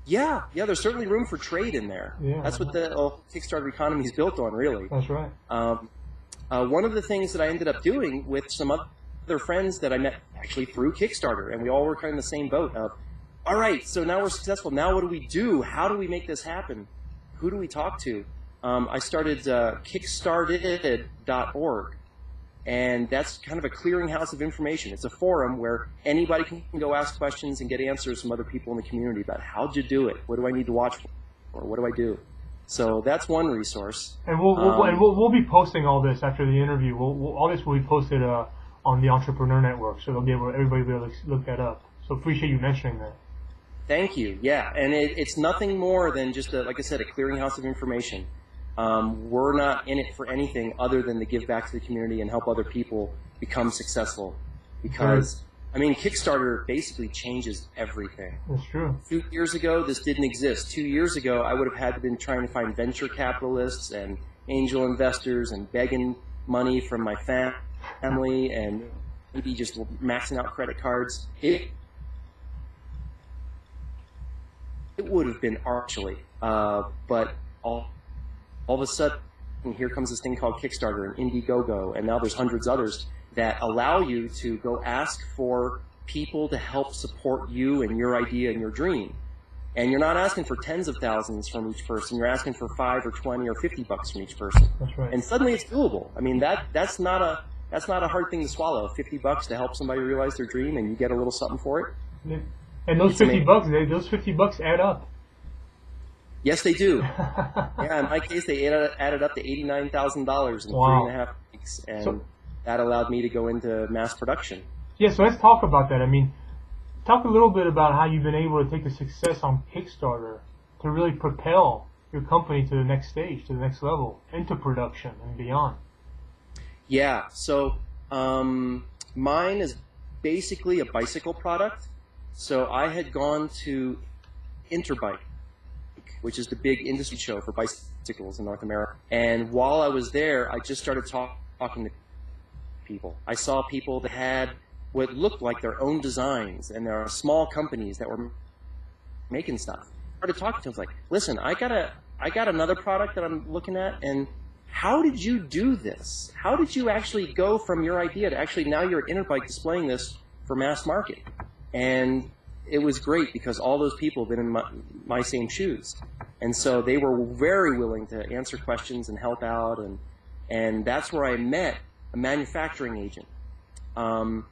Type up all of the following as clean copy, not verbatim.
Yeah, there's certainly room for trade in there. Yeah, that's what the Kickstarter economy is built on, really. That's right. One of the things that I ended up doing with some other friends that I met actually through Kickstarter, and we all were kind of in the same boat of, all right, so now we're successful. Now what do we do? How do we make this happen? Who do we talk to? I started kickstarted.org. And that's kind of a clearinghouse of information. It's a forum where anybody can go ask questions and get answers from other people in the community about how'd you do it? What do I need to watch for? Or what do I do? So that's one resource. And we'll be posting all this after the interview. All this will be posted on the Entrepreneur Network, so everybody will be able to look that up. So appreciate you mentioning that. Thank you. Yeah, and it's nothing more than just, like I said, a clearinghouse of information. We're not in it for anything other than to give back to the community and help other people become successful. Because, I mean, Kickstarter basically changes everything. That's true. 2 years ago, this didn't exist. 2 years ago, I would have had been trying to find venture capitalists and angel investors and begging money from my family and maybe just maxing out credit cards. It would have been archly, but all of a sudden, here comes this thing called Kickstarter and Indiegogo, and now there's hundreds others that allow you to go ask for people to help support you and your idea and your dream. And you're not asking for tens of thousands from each person. You're asking for $5 or $20 or $50 from each person. That's right. And suddenly it's doable. I mean, that's not a hard thing to swallow. $50 to help somebody realize their dream, and you get a little something for it. And those those $50 add up. Yes, they do. Yeah, in my case, they added up to $89,000 in 3.5 weeks, and that allowed me to go into mass production. Yeah, so let's talk about that. I mean, talk a little bit about how you've been able to take the success on Kickstarter to really propel your company to the next stage, to the next level, into production and beyond. Yeah, so mine is basically a bicycle product. So I had gone to Interbike, which is the big industry show for bicycles in North America. And while I was there, I just started talking to people. I saw people that had what looked like their own designs, and there are small companies that were making stuff. I started talking to them, like, listen, I got another product that I'm looking at, and how did you do this? How did you actually go from your idea to actually now you're at Interbike displaying this for mass market? And it was great because all those people have been in my same shoes. And so they were very willing to answer questions and help out. And that's where I met a manufacturing agent. When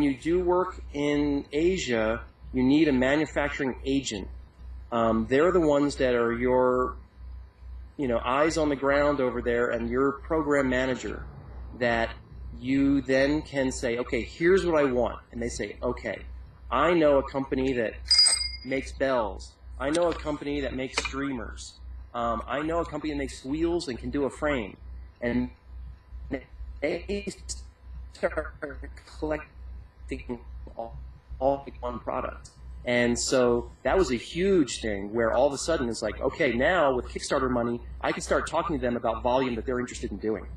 you do work in Asia, you need a manufacturing agent. They're the ones that are your eyes on the ground over there and your program manager that you then can say, okay, here's what I want. And they say, okay, I know a company that makes bells. I know a company that makes streamers. I know a company that makes wheels and can do a frame. And they start collecting all in one product. And so that was a huge thing where all of a sudden it's like, okay, now with Kickstarter money, I can start talking to them about volume that they're interested in doing.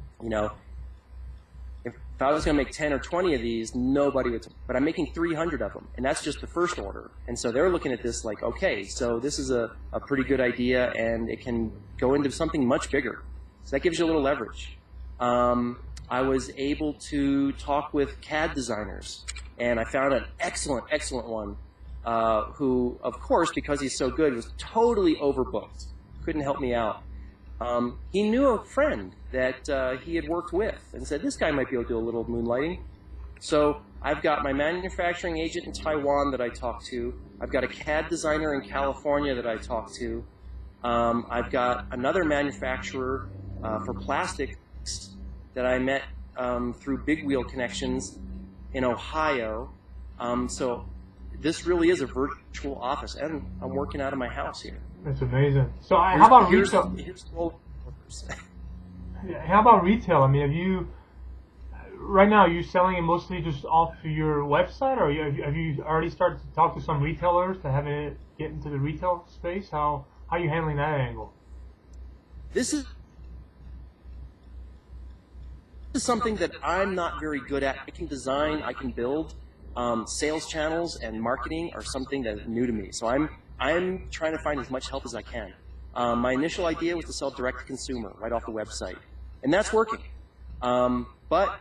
If I was going to make 10 or 20 of these, nobody would, but I'm making 300 of them, and that's just the first order. And so they're looking at this like, okay, so this is a pretty good idea, and it can go into something much bigger. So that gives you a little leverage. I was able to talk with CAD designers, and I found an excellent one, who, of course, because he's so good, was totally overbooked. Couldn't help me out. He knew a friend that he had worked with and said, this guy might be able to do a little moonlighting. So I've got my manufacturing agent in Taiwan that I talk to. I've got a CAD designer in California that I talk to. I've got another manufacturer for plastics that I met through Big Wheel Connections in Ohio. So this really is a virtual office, and I'm working out of my house here. That's amazing. So how about retail? How about retail? I mean, right now, are you selling it mostly just off your website, or have you already started to talk to some retailers to have it get into the retail space? How are you handling that angle? This is something that I'm not very good at. I can design, I can build. Sales channels and marketing are something that is new to me. So I'm trying to find as much help as I can. My initial idea was to sell direct to consumer right off the website, and that's working. But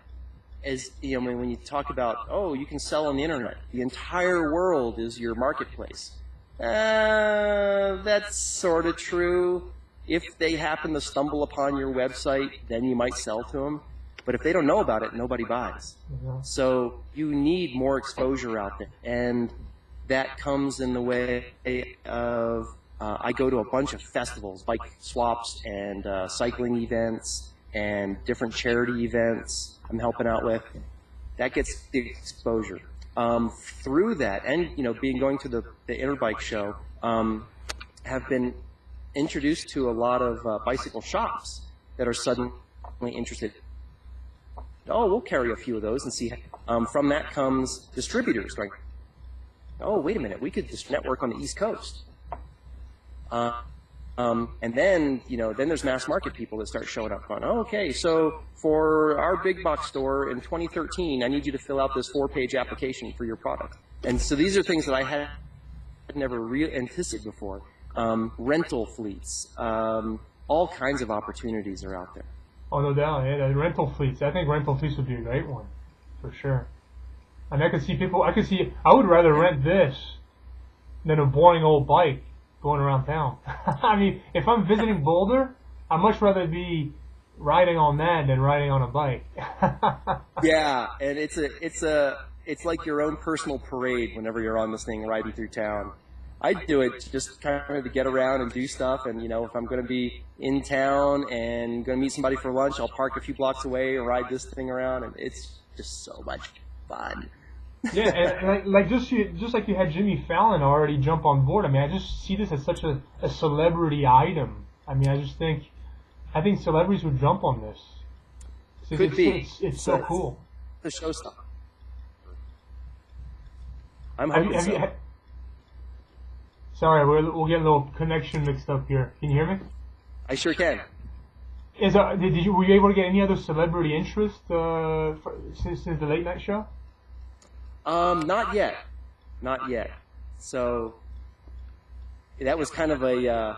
as you know, when you talk about, oh, you can sell on the internet, the entire world is your marketplace. That's sort of true. If they happen to stumble upon your website, then you might sell to them. But if they don't know about it, nobody buys. So you need more exposure out there. And that comes in the way of, I go to a bunch of festivals, bike swaps and cycling events and different charity events I'm helping out with. That gets the exposure. Through that, and going to the Interbike show, have been introduced to a lot of bicycle shops that are suddenly interested. Oh, we'll carry a few of those and see. From that comes distributors going, oh, wait a minute, we could just network on the East Coast. And then, then there's mass market people that start showing up going, oh, okay, so for our big box store in 2013, I need you to fill out this 4-page application for your product. And so these are things that I had never anticipated before. Rental fleets, all kinds of opportunities are out there. Oh, no doubt. Yeah, the rental fleets. I think rental fleets would be a great one, for sure. And I would rather rent this than a boring old bike going around town. I mean, if I'm visiting Boulder, I'd much rather be riding on that than riding on a bike. Yeah, and it's like your own personal parade whenever you're on this thing riding through town. I do it just kind of to get around and do stuff, and if I'm going to be in town and going to meet somebody for lunch, I'll park a few blocks away and ride this thing around, and it's just so much fun. Yeah, and like just like you had Jimmy Fallon already jump on board. I mean, I just see this as such a celebrity item. I mean, I think celebrities would jump on this. It's so cool. The show stuff. I'm hoping Sorry, we'll get a little connection mixed up here. Can you hear me? I sure can. Were you able to get any other celebrity interest since the late night show? Not yet. So that was kind of a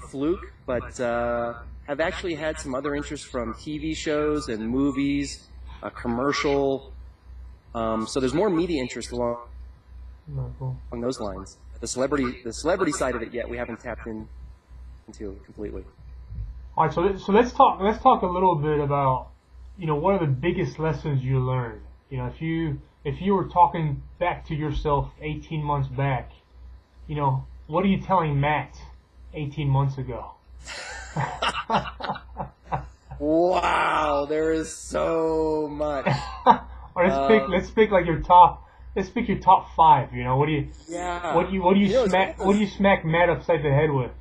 fluke, but I've actually had some other interest from TV shows and movies, a commercial. So there's more media interest along those lines. The celebrity side of it yet we haven't tapped into completely. All right, so let's talk a little bit about what are the biggest lessons you learned. If you were talking back to yourself 18 months back, what are you telling Matt 18 months ago? Wow, there is so much. Or let's pick like your top. Let's pick your top 5. What do you smack Matt upside the head with?